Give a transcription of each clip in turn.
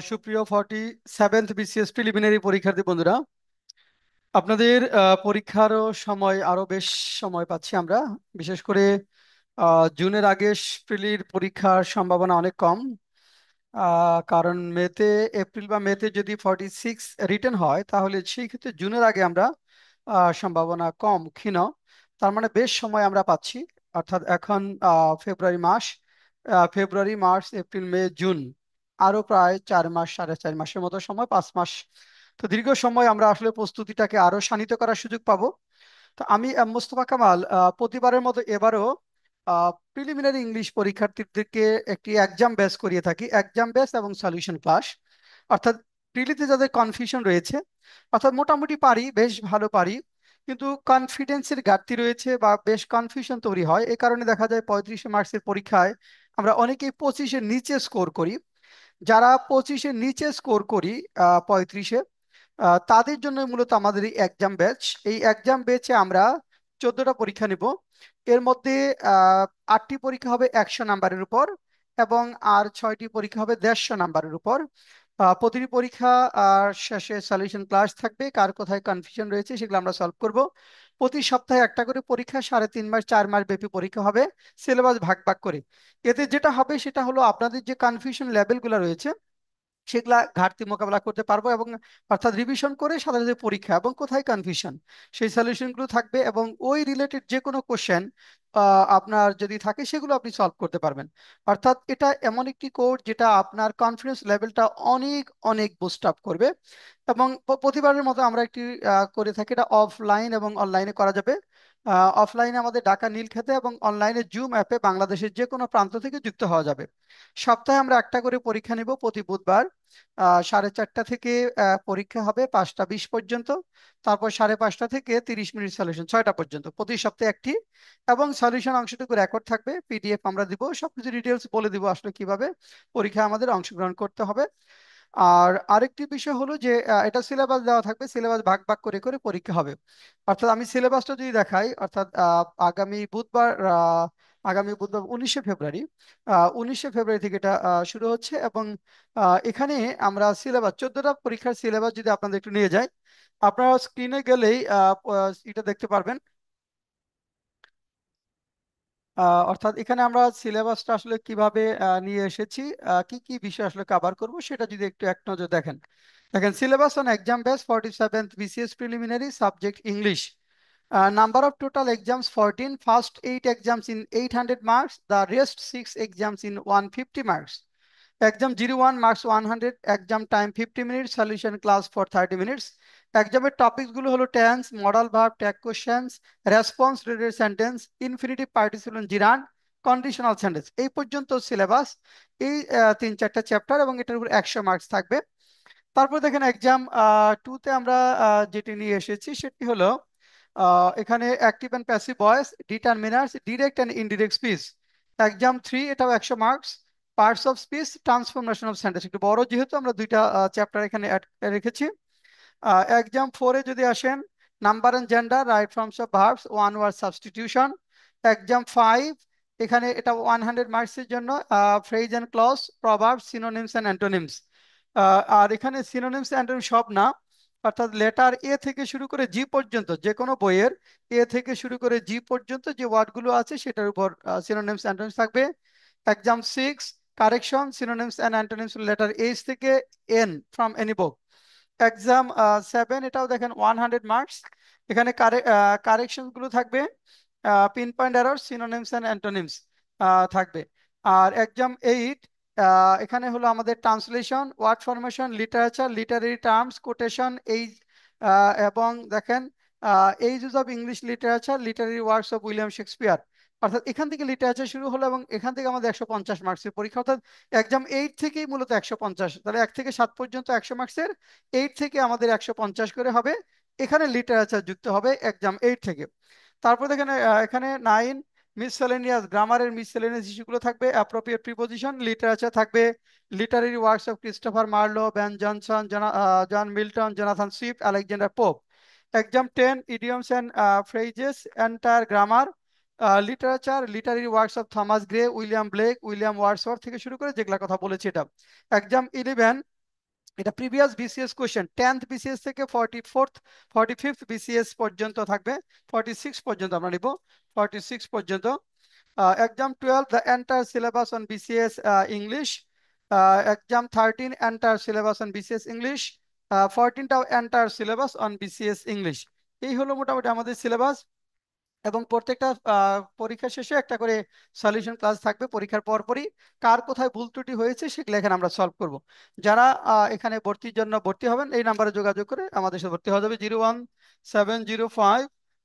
সুপ্রিয় 47th BCS preliminary পরীক্ষার্থী বন্ধুরা, আপনাদের পরীক্ষারও সময় আরো বেশ সময় পাচ্ছি আমরা। বিশেষ করে জুনের আগে প্রিলির পরীক্ষার সম্ভাবনা অনেক কম। কারণ এপ্রিল বা মেতে যদি 46 রিটেন হয়, তাহলে সেই ক্ষেত্রে জুনের আগে আমরা সম্ভাবনা কম ক্ষীণ। তার মানে বেশ সময় আমরা পাচ্ছি। অর্থাৎ এখন ফেব্রুয়ারি মাস, ফেব্রুয়ারি, মার্চ, এপ্রিল, মে, জুন, আরো প্রায় 4 মাস, 4.5 মাসের মতো সময়, 5 মাস। তো দীর্ঘ সময় আমরা আসলে প্রস্তুতিটাকে আরো শানিত করার সুযোগ পাবো। তো আমি মোস্তফা কামাল প্রতিবারের মতো এবারও প্রিলিমিনারি ইংলিশ পরীক্ষার্থীদেরকে একটি এক্সাম ব্যাচ করিয়ে থাকি, এক্সাম ব্যাচ এবং সলিউশন ক্লাস। অর্থাৎ প্রিলিতে যাদের কনফিউশন রয়েছে, অর্থাৎ মোটামুটি পারি, বেশ ভালো পারি, কিন্তু কনফিডেন্সের ঘাটতি রয়েছে বা বেশ কনফিউশন তৈরি হয়। এই কারণে দেখা যায় 35 মার্কসের পরীক্ষায় আমরা অনেকেই 25-এর নিচে স্কোর করি। যারা 25-এর নিচে স্কোর করি 35-এ, তাদের জন্য মূলত আমাদের এই এক্সাম ব্যাচ। এই এক্সাম ব্যাচে আমরা 14টা পরীক্ষা নিব। এর মধ্যে আহ, 8টি পরীক্ষা হবে 100 নাম্বারের উপর, এবং আর 6টি পরীক্ষা হবে 150 নাম্বারের উপর। প্রতিটি পরীক্ষা শেষে সলিউশন ক্লাস থাকবে, কার কোথায় কনফিউশন রয়েছে সেগুলো আমরা সলভ করব। প্রতি সপ্তাহে একটা করে পরীক্ষা, 3.5 মাস 4 মাস ব্যাপী পরীক্ষা হবে, সিলেবাস ভাগ ভাগ করে। এতে যেটা হবে সেটা হলো আপনাদের যে কনফিউশন লেভেলগুলো রয়েছে সেগুলা ঘাটতি মোকাবেলা করতে পারবো, এবং অর্থাৎ রিভিশন করে সাধারণত পরীক্ষা এবং কোথায় কনফিউশন সেই সলিউশনগুলো থাকবে, এবং ওই রিলেটেড যে কোনো কোশ্চেন আপনার যদি থাকে সেগুলো আপনি সলভ করতে পারবেন। অর্থাৎ এটা এমন একটি কোর্স যেটা আপনার কনফিডেন্স লেভেলটা অনেক অনেক বুস্ট আপ করবে। এবং প্রতিবারের মতো আমরা একটি করে থাকি, এটা অফলাইন এবং অনলাইনে করা যাবে। অফলাইনে আমাদের ঢাকা নীলক্ষেতে, এবং অনলাইনে জুম অ্যাপে বাংলাদেশের যে কোনো প্রান্ত থেকে যুক্ত হওয়া যাবে। সপ্তাহে আমরা একটা করে পরীক্ষা নিব প্রতি বুধবার। 4:30 থেকে পরীক্ষা হবে 5টা 20 পর্যন্ত। তারপর 5:30 থেকে 30 মিনিট সলিউশন, 6টা পর্যন্ত, প্রতি সপ্তাহে একটি। এবং সলিউশন অংশটুকু রেকর্ড থাকবে, পিডিএফ আমরা দিব, সবকিছু ডিটেলস বলে দিব আসলে কিভাবে পরীক্ষায় আমাদের অংশগ্রহণ করতে হবে। আর আরেকটি বিষয় হলো যে এটা সিলেবাস দেওয়া থাকবে, সিলেবাস ভাগ ভাগ করে করে পরীক্ষা হবে। অর্থাৎ আমি সিলেবাসটা যদি দেখাই, অর্থাৎ আগামী বুধবার 19শে ফেব্রুয়ারি, 19শে ফেব্রুয়ারি থেকে এটা শুরু হচ্ছে। এবং এখানে আমরা সিলেবাস, 14টা পরীক্ষার সিলেবাস যদি আপনাদের একটু নিয়ে যাই, আপনারা স্ক্রিনে গেলেই এটা দেখতে পারবেন। অর্থাৎ এখানে আমরা সিলেবাসটা আসলে কিভাবে নিয়ে এসেছি, কি কি বিষয় আসলে কভার করব সেটা যদি একটু এক নজর দেখেন। দেখেন, syllabus on exam base 47th BCS preliminary subject English. Number of total exams 14. First 8 exams in 800 marks. The rest 6 exams in 150 marks. Exam 01 marks 100. Exam time 50 minutes. Solution class for 30 minutes. এক্সামের topics গুলো হলো tense, modal verb, tag questions, response related sentence, infinitive participle gerund, conditional sentence. এই পর্যন্ত syllabus. এই 3-4টা chapter, এবং এটার উপর 100 marks থাকবে। তারপর দেখেন এক্সাম 2-তে আমরা যেটি নিয়ে এসেছি সেটি হলো এখানে active and passive voice, determiners, direct and indirect speech. Exam 3, এটাও 100 marks. Parts of speech, transformation of sentence, একটু বড় যেহেতু আমরা দুইটা চ্যাপ্টার এখানে add রেখেছি। এক্সাম 4-এ যদি আসেন, number and gender, right forms of verbs, one word substitution. Exam 5, এখানে এটা 100 মার্কসের জন্য, phrase and clause, proverbs, synonyms and antonyms. আর এখানে সিনোনিমস অ্যান্টোনিমস সব না, অর্থাৎ লেটার এ থেকে শুরু করে জি পর্যন্ত, যে কোনো বইয়ের এ থেকে শুরু করে জি পর্যন্ত যে ওয়ার্ডগুলো আছে সেটার উপর সিনোনিমস অ্যান্টোনিমস থাকবে। Exam 6, correction, synonyms and antonyms letter H থেকে N from any book. Exam 7, এটাও দেখেন 100 মার্কস। এখানে কারেকশন গুলো থাকবে, pin point error, synonyms and antonyms থাকবে। আর এক্সাম 8, এখানে হলো আমাদের translation, word formation, literature, literary terms, quotation, এই এবং দেখেন এই use of English literature, literary works of William Shakespeare. অর্থাৎ এখান থেকে লিটারেচার শুরু হলো, এবং এখান থেকে আমাদের 150 মার্কসের পরীক্ষা। অর্থাৎ এক্সাম 8 থেকেই মূলত 150, তাহলে 1 থেকে 7 পর্যন্ত 100 মার্কসের, 8 থেকে আমাদের 150 করে হবে। এখানে লিটারেচার যুক্ত হবে এক্সাম 8 থেকে। তারপর দেখেন এখানে 9, মিসসেলেনিয়াস, গ্রামারের মিসসেলেনিয়াস ইস্যুগুলো থাকবে, অ্যাপ্রোপ্রিয়েট প্রিপোজিশন, লিটারেচার থাকবে, literary works of Christopher Marlowe, Ben Jonson, John Milton, Jonathan Swift, Alexander Pope. Exam 10, idioms and phrases, entire grammar, literature, literary works of Thomas Gray, William Blake, William Wordsworth থেকে শুরু করে যেগুলা কথা বলেছি এটা। Exam 11, এটা previous BCS question, 10th BCS থেকে 45th BCS পর্যন্ত থাকবে, 46 পর্যন্ত আমরা নিব, 46 পর্যন্ত। Exam 12, the entire syllabus on BCS English. Exam 13, entire syllabus on BCS English. 14টাও entire syllabus on BCS English. এই হলো মোটামুটি আমাদের সিলেবাস। এবং প্রত্যেকটা পরীক্ষা শেষে একটা করে সলিউশন ক্লাস থাকবে পরীক্ষার পরপরই। কার কোথায় ভুল ত্রুটি হয়েছে সেগুলো এখানে আমরা সলভ করব। যারা এখানে ভর্তির জন্য ভর্তি হবেন এই নাম্বারে যোগাযোগ করে আমাদের সাথে ভর্তি হয়ে যাবে, 01705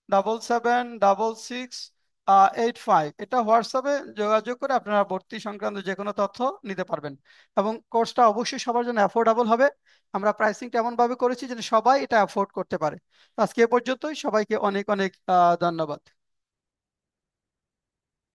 776685। এটা হোয়াটসঅ্যাপে যোগাযোগ করে আপনারা ভর্তি সংক্রান্ত যে কোনো তথ্য নিতে পারবেন। এবং কোর্সটা অবশ্যই সবার জন্য অ্যাফোর্ডেবল হবে। আমরা প্রাইসিংটা এমন ভাবে করেছি যেন সবাই এটা অ্যাফোর্ড করতে পারে। আজকে এ পর্যন্তই, সবাইকে অনেক অনেক ধন্যবাদ।